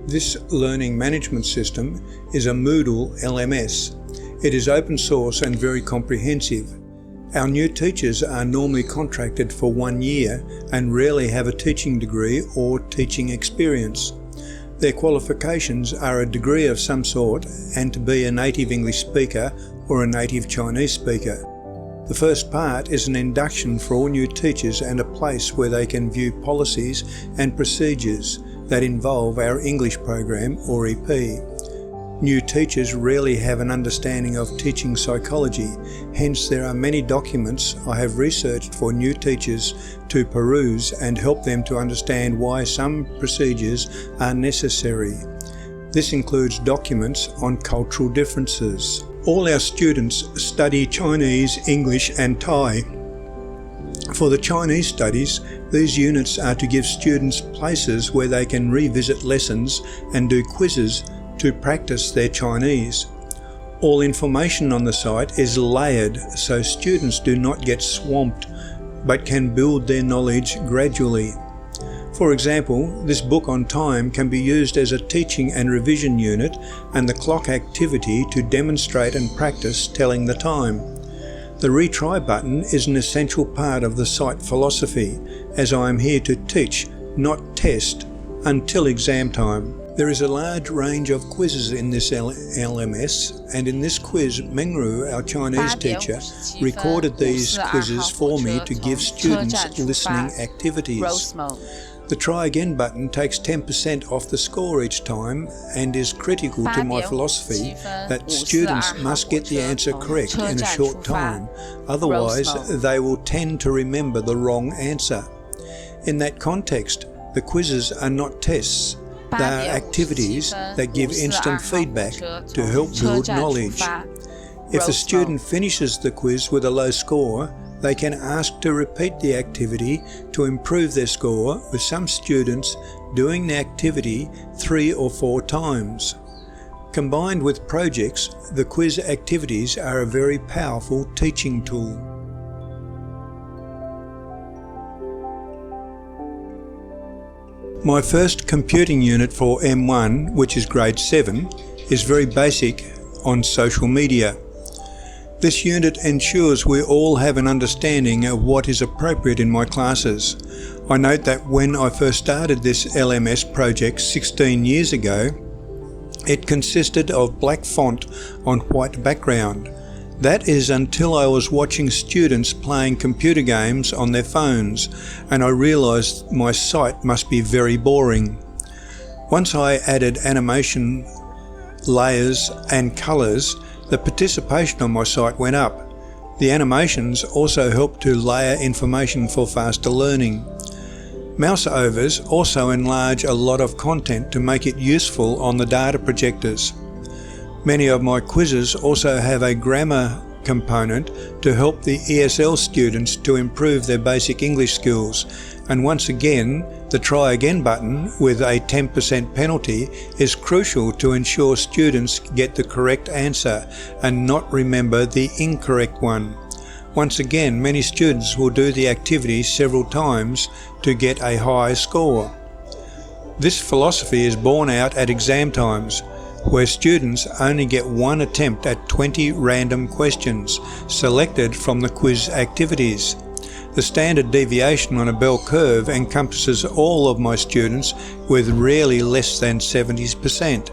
This learning management system is a Moodle LMS. It is open source and very comprehensive. Our new teachers are normally contracted for 1 year and rarely have a teaching degree or teaching experience. Their qualifications are a degree of some sort and to be a native English speaker or a native Chinese speaker. The first part is an induction for all new teachers and a place where they can view policies and procedures that involve our English program or EP. New teachers rarely have an understanding of teaching psychology, hence there are many documents I have researched for new teachers to peruse and help them to understand why some procedures are necessary. This includes documents on cultural differences. All our students study Chinese, English and Thai. For the Chinese studies, these units are to give students places where they can revisit lessons and do quizzes to practice their Chinese. All information on the site is layered so students do not get swamped but can build their knowledge gradually. For example, this book on time can be used as a teaching and revision unit and the clock activity to demonstrate and practice telling the time. The retry button is an essential part of the site philosophy, as I am here to teach, not test, until exam time. There is a large range of quizzes in this LMS, and in this quiz, Mengru, our Chinese teacher, recorded these quizzes for me to give students listening activities. The try again button takes 10% off the score each time and is critical to my philosophy that students must get the answer correct in a short time, otherwise they will tend to remember the wrong answer. In that context, the quizzes are not tests, they are activities that give instant feedback to help build knowledge. If the student finishes the quiz with a low score, they can ask to repeat the activity to improve their score, with some students doing the activity 3 or 4 times. Combined with projects, the quiz activities are a very powerful teaching tool. My first computing unit for M1, which is grade 7, is very basic on social media. This unit ensures we all have an understanding of what is appropriate in my classes. I note that when I first started this LMS project 16 years ago, it consisted of black font on white background. That is until I was watching students playing computer games on their phones, and I realised my site must be very boring. Once I added animation, layers and colours, the participation on my site went up. The animations also help to layer information for faster learning. Mouse overs also enlarge a lot of content to make it useful on the data projectors. Many of my quizzes also have a grammar component to help the ESL students to improve their basic English skills. And once again, the try again button with a 10% penalty is crucial to ensure students get the correct answer and not remember the incorrect one. Once again, many students will do the activity several times to get a high score. This philosophy is borne out at exam times, where students only get 1 attempt at 20 random questions selected from the quiz activities. The standard deviation on a bell curve encompasses all of my students with rarely less than 70%.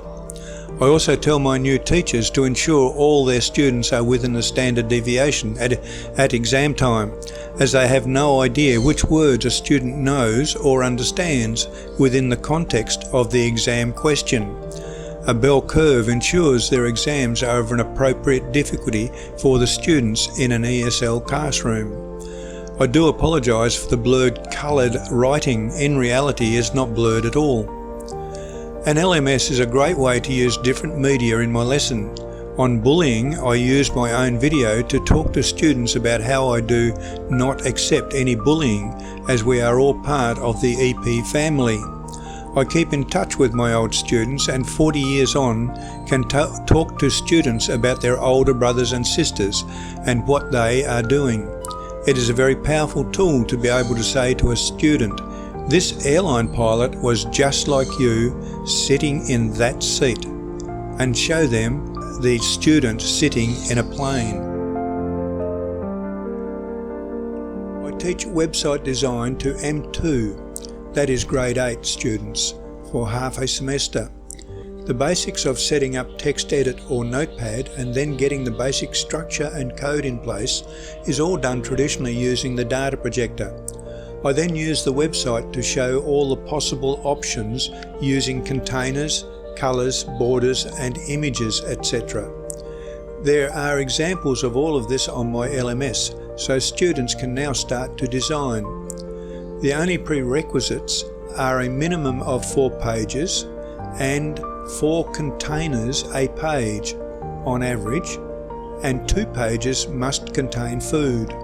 I also tell my new teachers to ensure all their students are within the standard deviation at exam time, as they have no idea which words a student knows or understands within the context of the exam question. A bell curve ensures their exams are of an appropriate difficulty for the students in an ESL classroom. I do apologise for the blurred coloured writing. In reality, it's not blurred at all. An LMS is a great way to use different media in my lesson. On bullying, I used my own video to talk to students about how I do not accept any bullying, as we are all part of the EP family. I keep in touch with my old students, and 40 years on can talk to students about their older brothers and sisters and what they are doing. It is a very powerful tool to be able to say to a student, This airline pilot was just like you, sitting in that seat, and show them the student sitting in a plane. I teach website design to M2, that is grade 8 students, for half a semester. The basics of setting up text edit or notepad and then getting the basic structure and code in place is all done traditionally using the data projector. I then use the website to show all the possible options using containers, colours, borders and images, etc. There are examples of all of this on my LMS, so students can now start to design. The only prerequisites are a minimum of 4 pages and 4 containers a page on average, and 2 pages must contain food.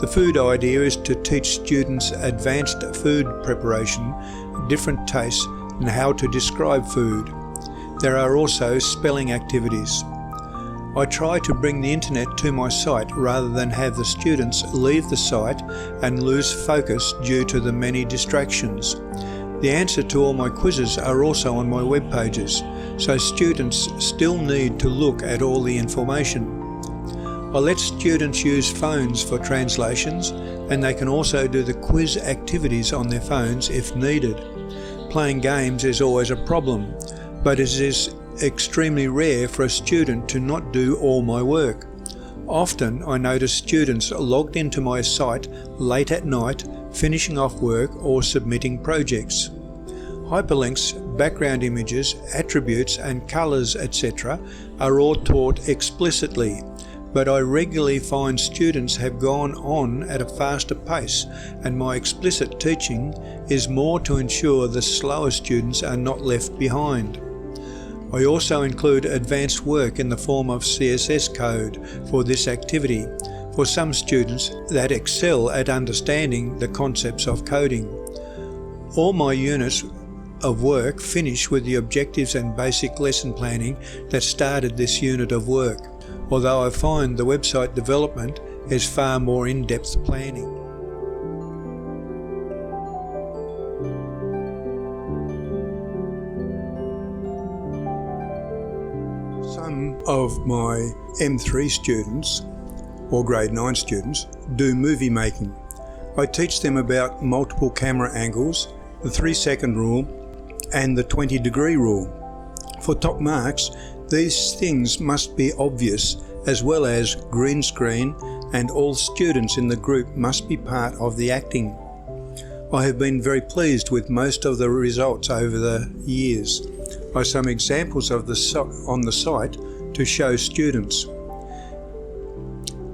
The food idea is to teach students advanced food preparation, different tastes and how to describe food. There are also spelling activities. I try to bring the internet to my site rather than have the students leave the site and lose focus due to the many distractions. The answer to all my quizzes are also on my web pages, so students still need to look at all the information. I let students use phones for translations, and they can also do the quiz activities on their phones if needed. Playing games is always a problem, but it is extremely rare for a student to not do all my work. Often I notice students logged into my site late at night, finishing off work or submitting projects. Hyperlinks, background images, attributes and colours, etc. are all taught explicitly, but I regularly find students have gone on at a faster pace, and my explicit teaching is more to ensure the slower students are not left behind. I also include advanced work in the form of CSS code for this activity, for some students that excel at understanding the concepts of coding. All my units of work finish with the objectives and basic lesson planning that started this unit of work, although I find the website development is far more in-depth planning. Some of my M3 students, or grade 9 students, do movie making. I teach them about multiple camera angles, the 3-second rule, and the 20-degree rule. For top marks, these things must be obvious, as well as green screen, and all students in the group must be part of the acting. I have been very pleased with most of the results over the years. By some examples of on the site to show students.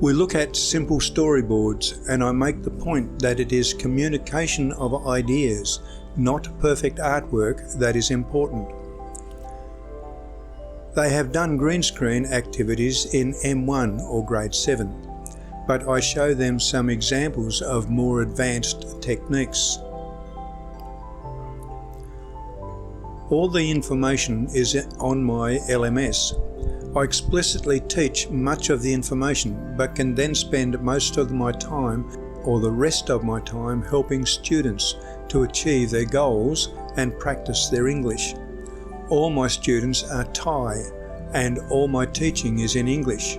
We look at simple storyboards, and I make the point that it is communication of ideas, not perfect artwork, that is important. They have done green screen activities in M1 or grade 7, but I show them some examples of more advanced techniques. All the information is on my LMS. I explicitly teach much of the information, but can then spend most of my time or the rest of my time helping students to achieve their goals and practice their English. All my students are Thai, and all my teaching is in English.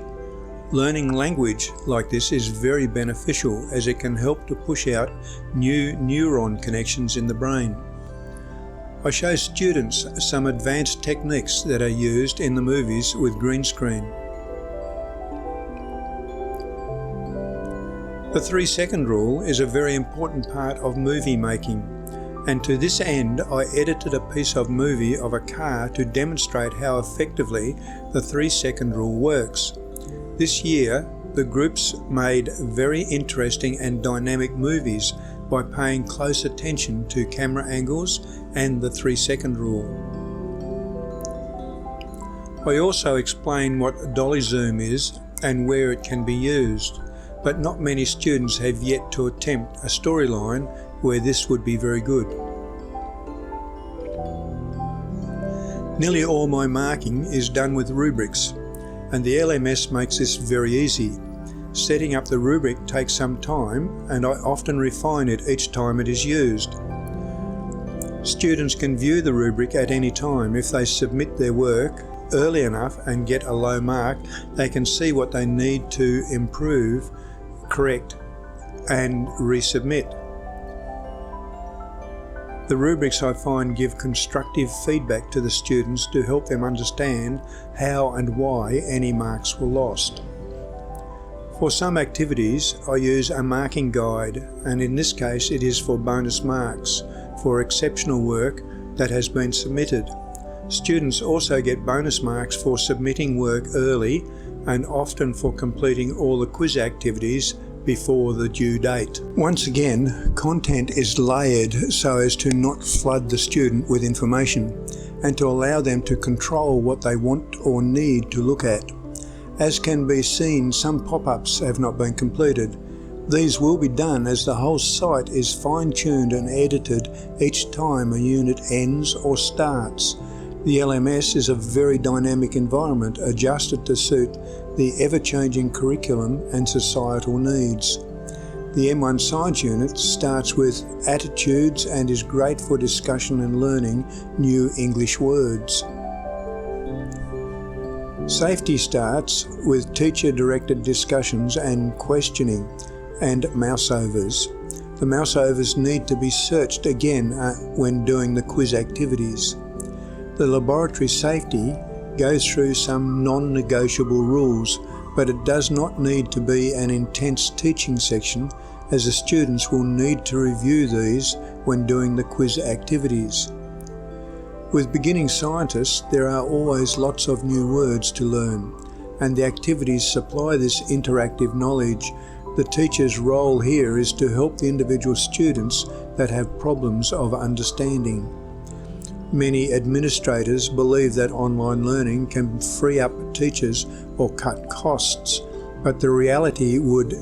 Learning language like this is very beneficial, as it can help to push out new neuron connections in the brain. I show students some advanced techniques that are used in the movies with green screen. The 3-second rule is a very important part of movie making, and to this end I edited a piece of movie of a car to demonstrate how effectively the 3-second rule works. This year the groups made very interesting and dynamic movies by paying close attention to camera angles and the 3-second rule. I also explain what dolly zoom is and where it can be used, but not many students have yet to attempt a storyline where this would be very good. Nearly all my marking is done with rubrics, and the LMS makes this very easy. Setting up the rubric takes some time, and I often refine it each time it is used. Students can view the rubric at any time. If they submit their work early enough and get a low mark, they can see what they need to improve, correct, and resubmit. The rubrics, I find, give constructive feedback to the students to help them understand how and why any marks were lost. For some activities, I use a marking guide, and in this case it is for bonus marks for exceptional work that has been submitted. Students also get bonus marks for submitting work early and often for completing all the quiz activities before the due date. Once again, content is layered so as to not flood the student with information and to allow them to control what they want or need to look at. As can be seen, some pop-ups have not been completed. These will be done as the whole site is fine-tuned and edited each time a unit ends or starts. The LMS is a very dynamic environment adjusted to suit the ever-changing curriculum and societal needs. The M1 Science Unit starts with attitudes and is great for discussion and learning new English words. Safety starts with teacher-directed discussions and questioning and mouseovers. The mouseovers need to be searched again when doing the quiz activities. The laboratory safety goes through some non-negotiable rules, but it does not need to be an intense teaching section, as the students will need to review these when doing the quiz activities. With beginning scientists, there are always lots of new words to learn, and the activities supply this interactive knowledge. The teacher's role here is to help the individual students that have problems of understanding. Many administrators believe that online learning can free up teachers or cut costs, but the reality would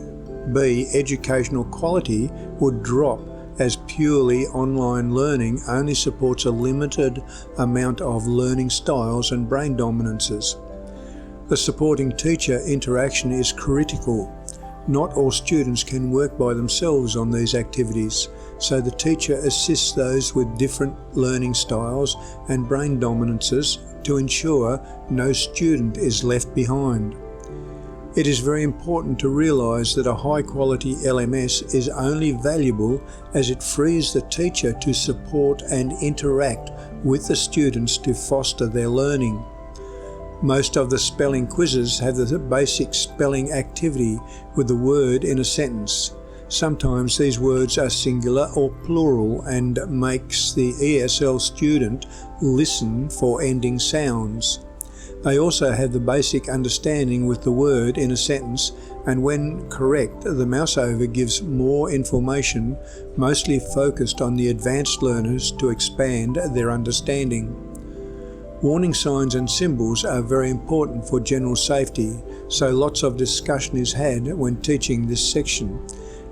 be educational quality would drop as purely online learning only supports a limited amount of learning styles and brain dominances. The supporting teacher interaction is critical. Not all students can work by themselves on these activities, so the teacher assists those with different learning styles and brain dominances to ensure no student is left behind. It is very important to realise that a high-quality LMS is only valuable as it frees the teacher to support and interact with the students to foster their learning. Most of the spelling quizzes have the basic spelling activity with the word in a sentence. Sometimes these words are singular or plural and makes the ESL student listen for ending sounds. They also have the basic understanding with the word in a sentence, and when correct, the mouseover gives more information, mostly focused on the advanced learners to expand their understanding. Warning signs and symbols are very important for general safety, so lots of discussion is had when teaching this section.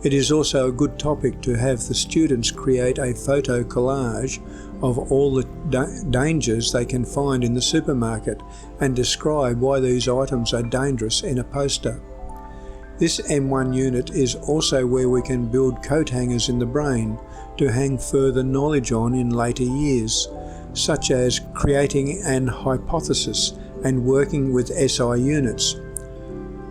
It is also a good topic to have the students create a photo collage of all the dangers they can find in the supermarket and describe why these items are dangerous in a poster. This M1 unit is also where we can build coat hangers in the brain to hang further knowledge on in later years, such as creating an hypothesis and working with SI units.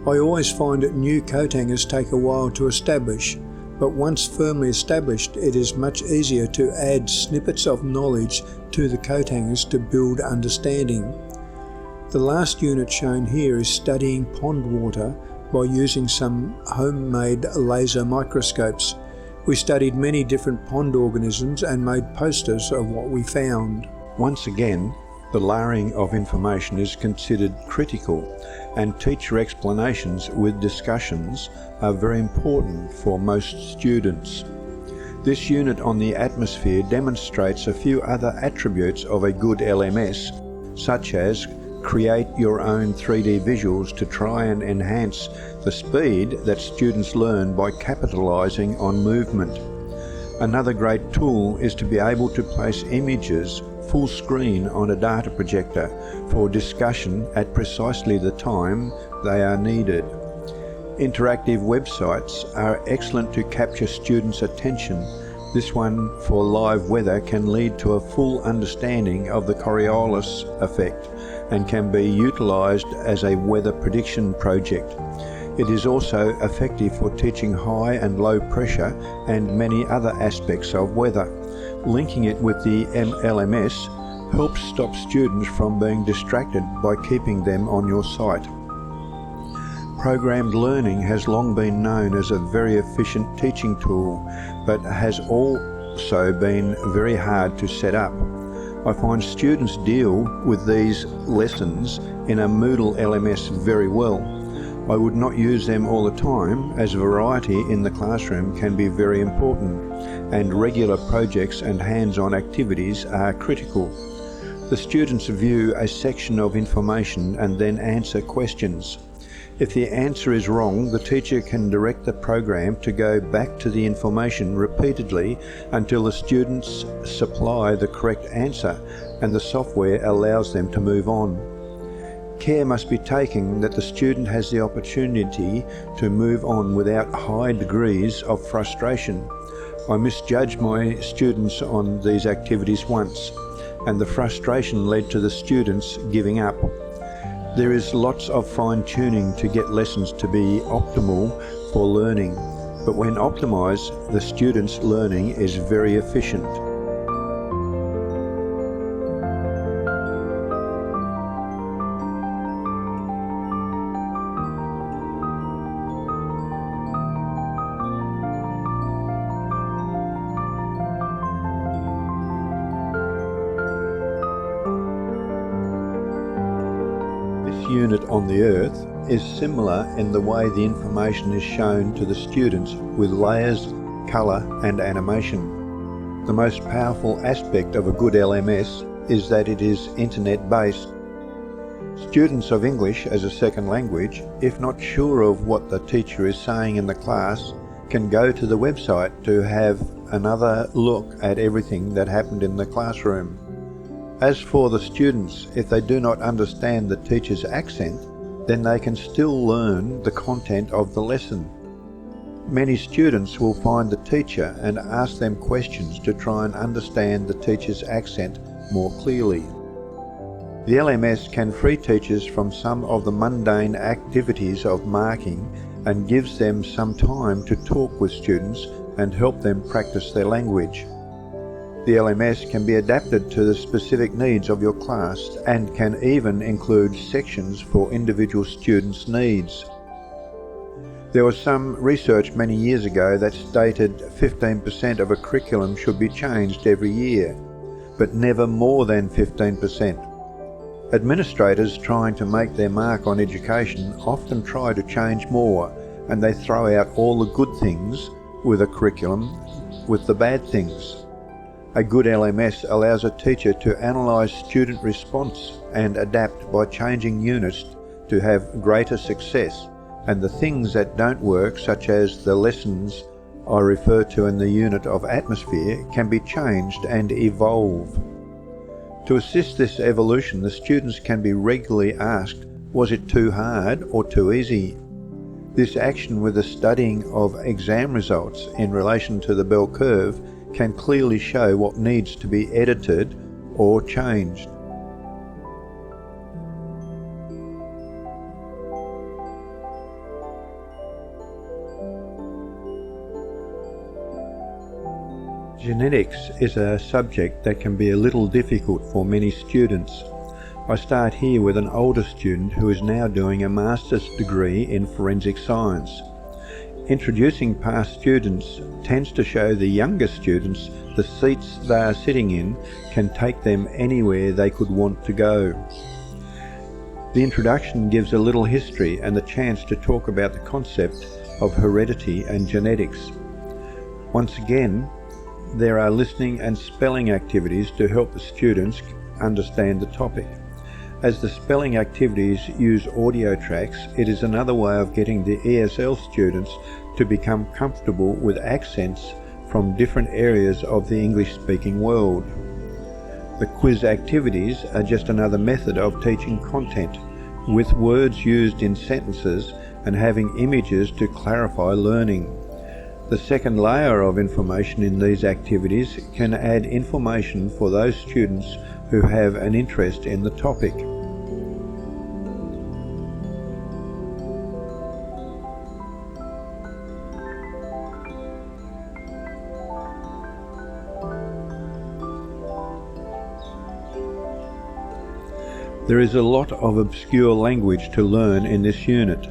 I always find that new coat hangers take a while to establish, but once firmly established, it is much easier to add snippets of knowledge to the coat hangers to build understanding. The last unit shown here is studying pond water by using some homemade laser microscopes. We studied many different pond organisms and made posters of what we found. Once again, the layering of information is considered critical, and teacher explanations with discussions are very important for most students. This unit on the atmosphere demonstrates a few other attributes of a good LMS, such as create your own 3D visuals to try and enhance the speed that students learn by capitalizing on movement. Another great tool is to be able to place images full screen on a data projector for discussion at precisely the time they are needed. Interactive websites are excellent to capture students' attention This one for live weather can lead to a full understanding of the Coriolis effect and can be utilised as a weather prediction project. It is also effective for teaching high and low pressure and many other aspects of weather. Linking it with the LMS helps stop students from being distracted by keeping them on your site. Programmed learning has long been known as a very efficient teaching tool, but has also been very hard to set up. I find students deal with these lessons in a Moodle LMS very well. I would not use them all the time, as variety in the classroom can be very important, and regular projects and hands-on activities are critical. The students view a section of information and then answer questions. If the answer is wrong, the teacher can direct the program to go back to the information repeatedly until the students supply the correct answer and the software allows them to move on. Care must be taken that the student has the opportunity to move on without high degrees of frustration. I misjudged my students on these activities once, and the frustration led to the students giving up. There is lots of fine-tuning to get lessons to be optimal for learning, but when optimized, the students' learning is very efficient. Unit on the Earth is similar in the way the information is shown to the students with layers, colour and animation. The most powerful aspect of a good LMS is that it is internet-based. Students of English as a second language, if not sure of what the teacher is saying in the class, can go to the website to have another look at everything that happened in the classroom. As for the students, if they do not understand the teacher's accent, then they can still learn the content of the lesson. Many students will find the teacher and ask them questions to try and understand the teacher's accent more clearly. The LMS can free teachers from some of the mundane activities of marking and gives them some time to talk with students and help them practice their language. The LMS can be adapted to the specific needs of your class and can even include sections for individual students' needs. There was some research many years ago that stated 15% of a curriculum should be changed every year, but never more than 15%. Administrators trying to make their mark on education often try to change more, and they throw out all the good things with a curriculum with the bad things. A good LMS allows a teacher to analyse student response and adapt by changing units to have greater success, and the things that don't work, such as the lessons I refer to in the unit of atmosphere, can be changed and evolve. To assist this evolution, the students can be regularly asked, was it too hard or too easy? This action with the studying of exam results in relation to the bell curve can clearly show what needs to be edited or changed. Genetics is a subject that can be a little difficult for many students. I start here with an older student who is now doing a master's degree in forensic science. Introducing past students tends to show the younger students the seats they are sitting in can take them anywhere they could want to go. The introduction gives a little history and the chance to talk about the concept of heredity and genetics. Once again, there are listening and spelling activities to help the students understand the topic. As the spelling activities use audio tracks, it is another way of getting the ESL students to become comfortable with accents from different areas of the English-speaking world. The quiz activities are just another method of teaching content, with words used in sentences and having images to clarify learning. The second layer of information in these activities can add information for those students who have an interest in the topic. There is a lot of obscure language to learn in this unit,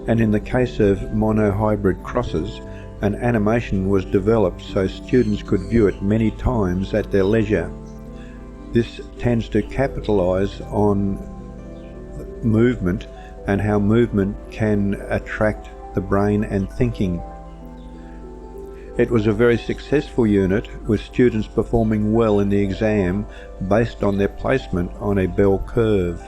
and in the case of monohybrid crosses, an animation was developed so students could view it many times at their leisure. This tends to capitalise on movement and how movement can attract the brain and thinking. It was a very successful unit, with students performing well in the exam based on their placement on a bell curve.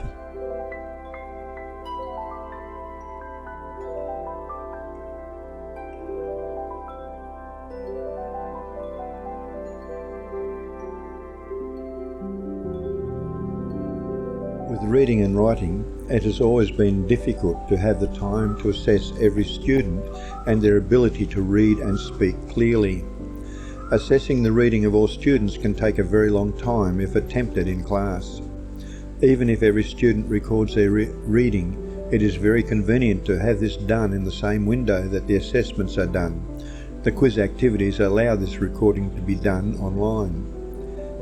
With reading and writing, it has always been difficult to have the time to assess every student and their ability to read and speak clearly. Assessing the reading of all students can take a very long time if attempted in class. Even if every student records their reading, it is very convenient to have this done in the same window that the assessments are done. The quiz activities allow this recording to be done online.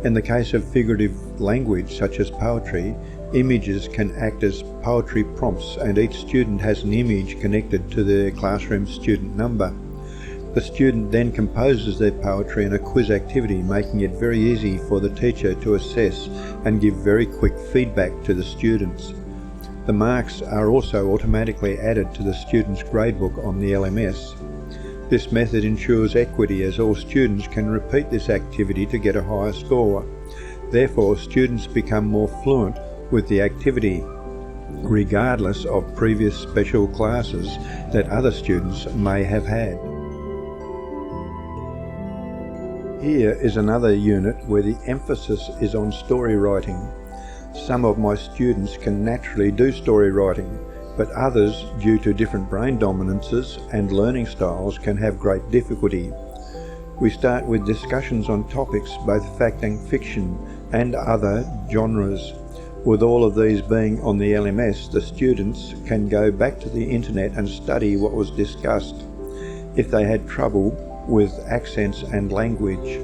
In the case of figurative language such as poetry, images can act as poetry prompts, and each student has an image connected to their classroom student number. The student then composes their poetry in a quiz activity, making it very easy for the teacher to assess and give very quick feedback to the students. The marks are also automatically added to the student's gradebook on the LMS. This method ensures equity, as all students can repeat this activity to get a higher score. Therefore, students become more fluent with the activity, regardless of previous special classes that other students may have had. Here is another unit where the emphasis is on story writing. Some of my students can naturally do story writing, but others, due to different brain dominances and learning styles, can have great difficulty. We start with discussions on topics, both fact and fiction, and other genres. With all of these being on the LMS, the students can go back to the internet and study what was discussed if they had trouble with accents and language.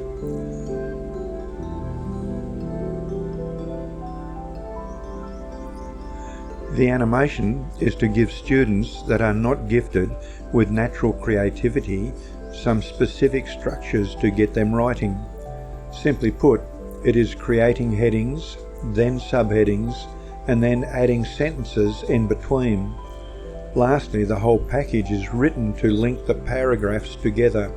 The animation is to give students that are not gifted with natural creativity some specific structures to get them writing. Simply put, it is creating headings, then subheadings, and then adding sentences in between. Lastly, the whole package is written to link the paragraphs together.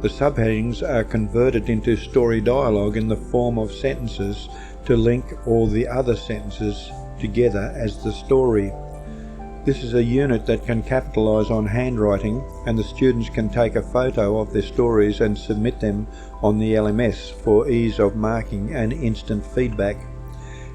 The subheadings are converted into story dialogue in the form of sentences to link all the other sentences together as the story. This is a unit that can capitalise on handwriting, and the students can take a photo of their stories and submit them on the LMS for ease of marking and instant feedback.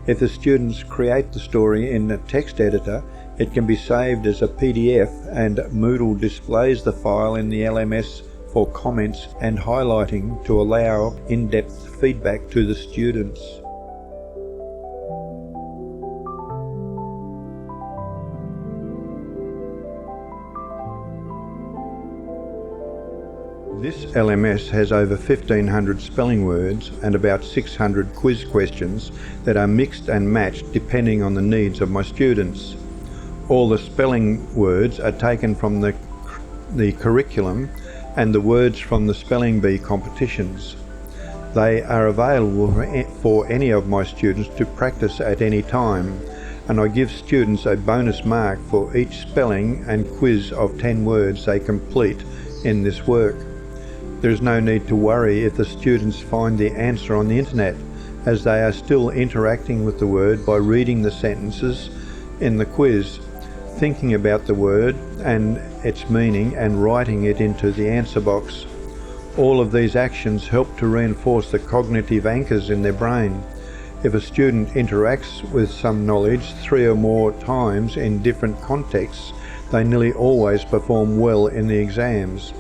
If the students create the story in a text editor, it can be saved as a PDF, and Moodle displays the file in the LMS for comments and highlighting to allow in-depth feedback to the students. This LMS has over 1,500 spelling words and about 600 quiz questions that are mixed and matched depending on the needs of my students. All the spelling words are taken from the curriculum and the words from the spelling bee competitions. They are available for any of my students to practice at any time, and I give students a bonus mark for each spelling and quiz of 10 words they complete in this work. There is no need to worry if the students find the answer on the internet, as they are still interacting with the word by reading the sentences in the quiz, thinking about the word and its meaning, and writing it into the answer box. All of these actions help to reinforce the cognitive anchors in their brain. If a student interacts with some knowledge 3 or more times in different contexts, they nearly always perform well in the exams.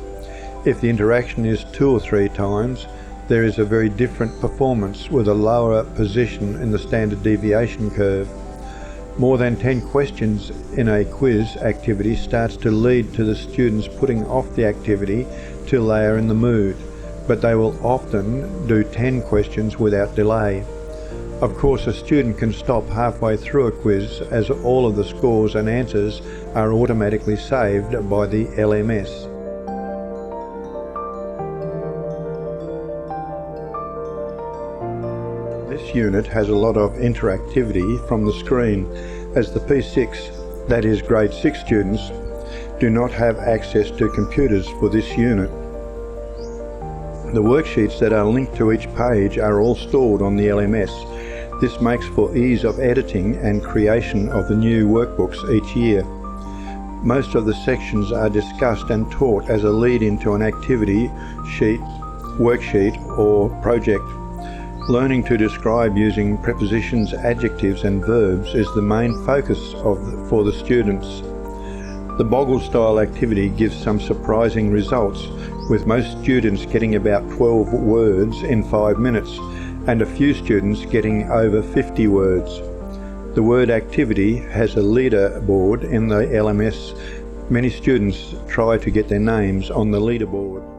If the interaction is 2 or 3 times, there is a very different performance with a lower position in the standard deviation curve. More than 10 questions in a quiz activity starts to lead to the students putting off the activity till they are in the mood, but they will often do 10 questions without delay. Of course, a student can stop halfway through a quiz as all of the scores and answers are automatically saved by the LMS. This unit has a lot of interactivity from the screen, as the P6, that is grade 6 students, do not have access to computers for this unit. The worksheets that are linked to each page are all stored on the LMS. This makes for ease of editing and creation of the new workbooks each year. Most of the sections are discussed and taught as a lead into an activity sheet, worksheet or project. Learning to describe using prepositions, adjectives and verbs is the main focus for the students. The Boggle style activity gives some surprising results, with most students getting about 12 words in 5 minutes and a few students getting over 50 words. The word activity has a leaderboard in the LMS. Many students try to get their names on the leaderboard.